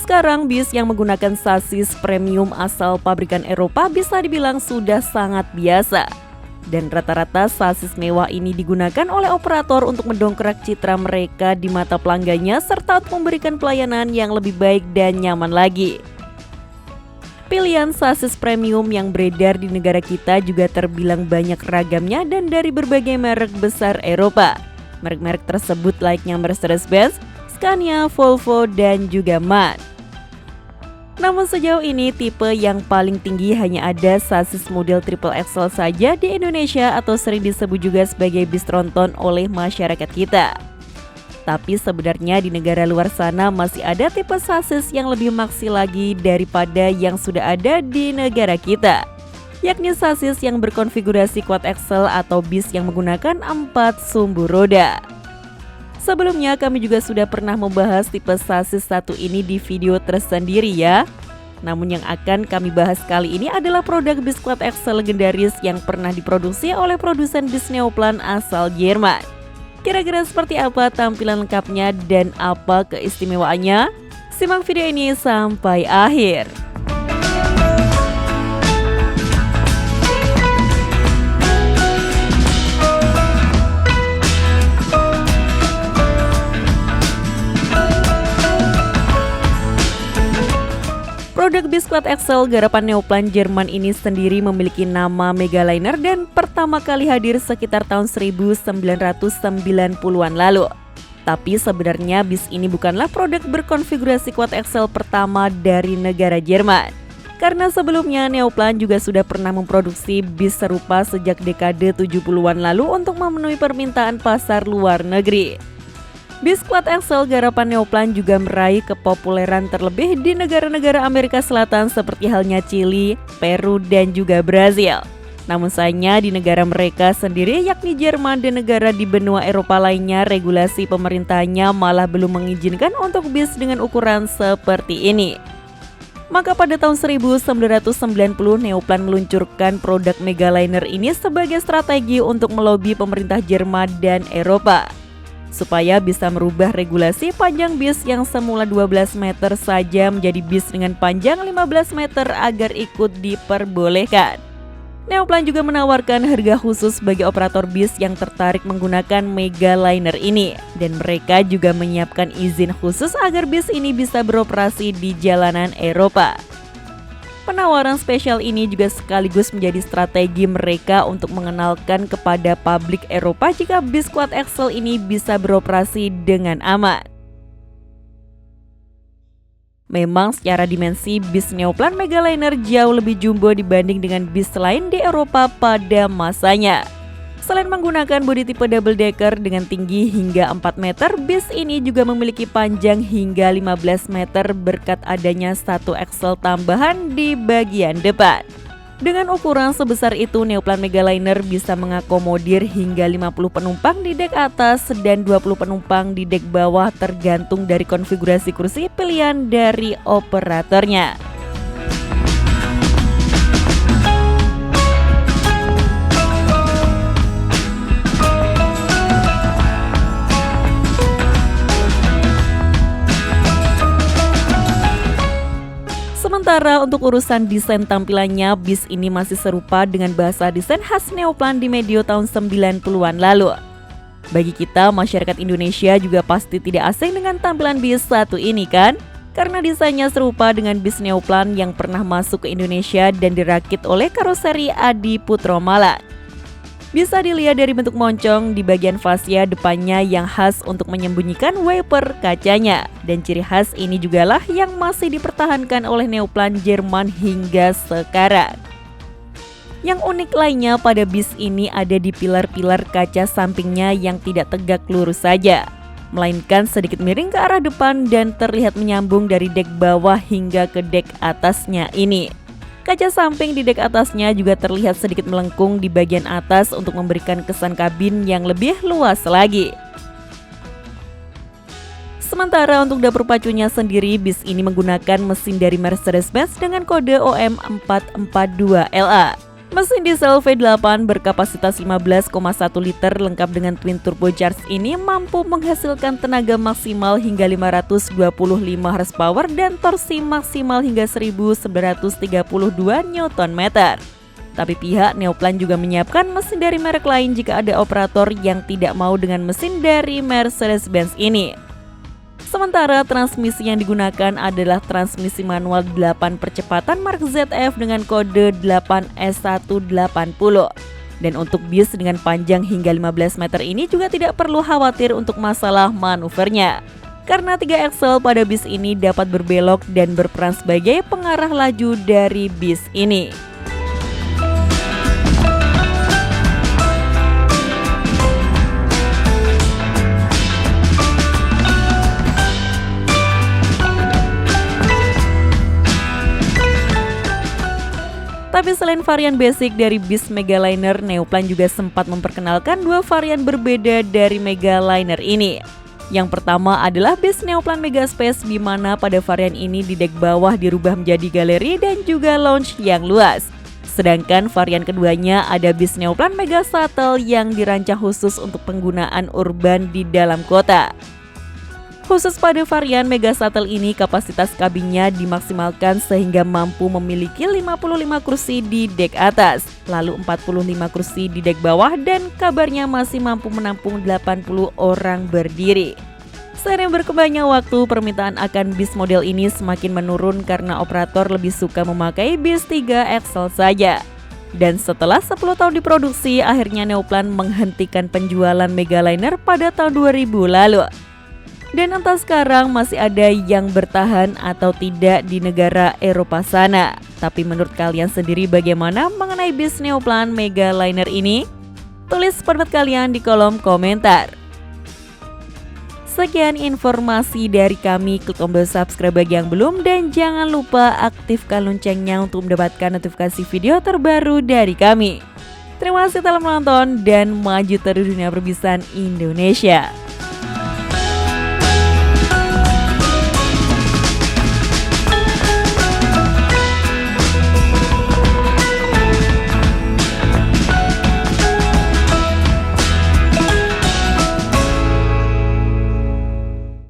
Sekarang bis yang menggunakan sasis premium asal pabrikan Eropa bisa dibilang sudah sangat biasa. Dan rata-rata sasis mewah ini digunakan oleh operator untuk mendongkrak citra mereka di mata pelanggannya serta untuk memberikan pelayanan yang lebih baik dan nyaman lagi. Pilihan sasis premium yang beredar di negara kita juga terbilang banyak ragamnya dan dari berbagai merek besar Eropa. Merek-merek tersebut layaknya Mercedes-Benz, Scania, Volvo, dan juga MAN. Namun sejauh ini tipe yang paling tinggi hanya ada sasis model triple axle saja di Indonesia atau sering disebut juga sebagai bis tronton oleh masyarakat kita. Tapi sebenarnya di negara luar sana masih ada tipe sasis yang lebih maksi lagi daripada yang sudah ada di negara kita, yakni sasis yang berkonfigurasi quad axle atau bis yang menggunakan 4 sumbu roda. Sebelumnya kami juga sudah pernah membahas tipe sasis satu ini di video tersendiri ya. Namun yang akan kami bahas kali ini adalah produk bis quad axle legendaris yang pernah diproduksi oleh produsen bis Neoplan asal Jerman. Kira-kira seperti apa tampilan lengkapnya dan apa keistimewaannya? Simak video ini sampai akhir. Produk bis quad axle garapan Neoplan Jerman ini sendiri memiliki nama Megaliner dan pertama kali hadir sekitar tahun 1990-an lalu. Tapi sebenarnya bis ini bukanlah produk berkonfigurasi quad axle pertama dari negara Jerman. Karena sebelumnya Neoplan juga sudah pernah memproduksi bis serupa sejak dekade 70-an lalu untuk memenuhi permintaan pasar luar negeri. Bis quad axle garapan Neoplan juga meraih kepopuleran terlebih di negara-negara Amerika Selatan seperti halnya Chili, Peru, dan juga Brazil. Namun sayangnya di negara mereka sendiri yakni Jerman dan negara di benua Eropa lainnya regulasi pemerintahnya malah belum mengizinkan untuk bis dengan ukuran seperti ini. Maka pada tahun 1990 Neoplan meluncurkan produk Megaliner ini sebagai strategi untuk melobi pemerintah Jerman dan Eropa supaya bisa merubah regulasi panjang bis yang semula 12 meter saja menjadi bis dengan panjang 15 meter agar ikut diperbolehkan. Neoplan juga menawarkan harga khusus bagi operator bis yang tertarik menggunakan Megaliner ini dan mereka juga menyiapkan izin khusus agar bis ini bisa beroperasi di jalanan Eropa. Penawaran spesial ini juga sekaligus menjadi strategi mereka untuk mengenalkan kepada publik Eropa jika bis quad axle ini bisa beroperasi dengan aman. Memang secara dimensi bis Neoplan Megaliner jauh lebih jumbo dibanding dengan bis lain di Eropa pada masanya. Selain menggunakan bodi tipe double decker dengan tinggi hingga 4 meter, bis ini juga memiliki panjang hingga 15 meter berkat adanya satu aksel tambahan di bagian depan. Dengan ukuran sebesar itu, Neoplan Megaliner bisa mengakomodir hingga 50 penumpang di dek atas dan 20 penumpang di dek bawah tergantung dari konfigurasi kursi pilihan dari operatornya. Sementara untuk urusan desain tampilannya, bis ini masih serupa dengan bahasa desain khas Neoplan di medio tahun 90-an lalu. Bagi kita, masyarakat Indonesia juga pasti tidak asing dengan tampilan bis satu ini kan? Karena desainnya serupa dengan bis Neoplan yang pernah masuk ke Indonesia dan dirakit oleh karoseri Adi Putro Malang. Bisa dilihat dari bentuk moncong di bagian fascia depannya yang khas untuk menyembunyikan wiper kacanya. Dan ciri khas ini jugalah yang masih dipertahankan oleh Neoplan Jerman hingga sekarang. Yang unik lainnya pada bis ini ada di pilar-pilar kaca sampingnya yang tidak tegak lurus saja, melainkan sedikit miring ke arah depan dan terlihat menyambung dari dek bawah hingga ke dek atasnya ini. Kaca samping di dek atasnya juga terlihat sedikit melengkung di bagian atas untuk memberikan kesan kabin yang lebih luas lagi. Sementara untuk dapur pacunya sendiri, bis ini menggunakan mesin dari Mercedes-Benz dengan kode OM442LA. Mesin diesel V8 berkapasitas 15,1 liter lengkap dengan twin turbocharged ini mampu menghasilkan tenaga maksimal hingga 525 horsepower dan torsi maksimal hingga 1932 Nm. Tapi pihak Neoplan juga menyiapkan mesin dari merek lain jika ada operator yang tidak mau dengan mesin dari Mercedes-Benz ini. Sementara transmisi yang digunakan adalah transmisi manual 8 percepatan Mark ZF dengan kode 8S180. Dan untuk bis dengan panjang hingga 15 meter ini juga tidak perlu khawatir untuk masalah manuvernya. Karena 3 aksel pada bis ini dapat berbelok dan berperan sebagai pengarah laju dari bis ini. Tapi selain varian basic dari bis Megaliner, Neoplan juga sempat memperkenalkan 2 varian berbeda dari Megaliner ini. Yang pertama adalah bis Neoplan Megaspace, di mana pada varian ini di dek bawah dirubah menjadi galeri dan juga lounge yang luas. Sedangkan varian keduanya ada bis Neoplan Mega Shuttle yang dirancang khusus untuk penggunaan urban di dalam kota. Khusus pada varian Mega Shuttle ini, kapasitas kabinnya dimaksimalkan sehingga mampu memiliki 55 kursi di dek atas, lalu 45 kursi di dek bawah, dan kabarnya masih mampu menampung 80 orang berdiri. Seiring berkembangnya waktu, permintaan akan bis model ini semakin menurun karena operator lebih suka memakai bis 3 aksel saja. Dan setelah 10 tahun diproduksi, akhirnya Neoplan menghentikan penjualan Megaliner pada tahun 2000 lalu. Dan entah sekarang masih ada yang bertahan atau tidak di negara Eropa sana. Tapi menurut kalian sendiri bagaimana mengenai bis Neoplan Megaliner ini? Tulis pendapat kalian di kolom komentar. Sekian informasi dari kami, klik tombol subscribe bagi yang belum dan jangan lupa aktifkan loncengnya untuk mendapatkan notifikasi video terbaru dari kami. Terima kasih telah menonton dan maju terus dunia perbisan Indonesia.